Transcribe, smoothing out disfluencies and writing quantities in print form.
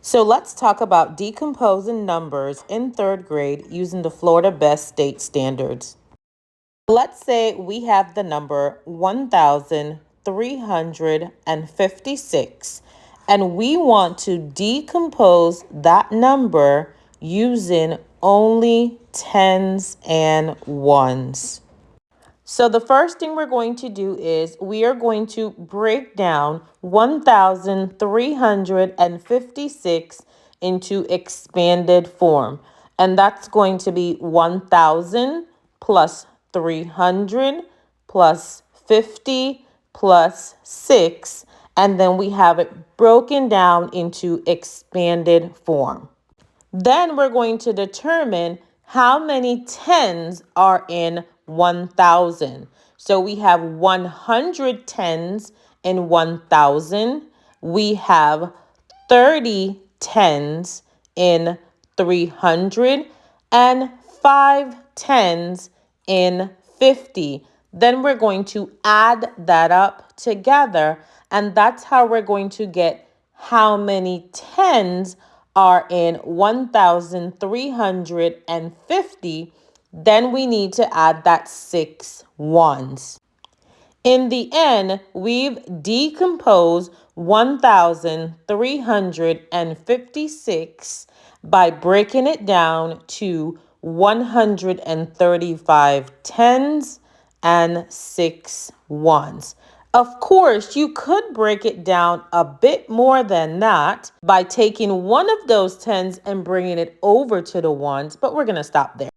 So let's talk about decomposing numbers in third grade using the Florida Best State Standards. Let's say we have the number 1,356 and we want to decompose that number using only tens and ones. So the first thing we're going to do is we are going to break down 1,356 into expanded form. And that's going to be 1,000 plus 300 plus 50 plus 6. And then we have it broken down into expanded form. Then we're going to determine how many tens are in 1,000. So we have 100 tens in 1,000. We have 30 tens in 300 and 5 tens in 50. Then we're going to add that up together, and that's how we're going to get how many tens are in 1,350. Then we need to add that 6 ones. In the end, we've decomposed 1,356 by breaking it down to 135 tens and 6 ones. Of course, you could break it down a bit more than that by taking one of those tens and bringing it over to the ones, but we're going to stop there.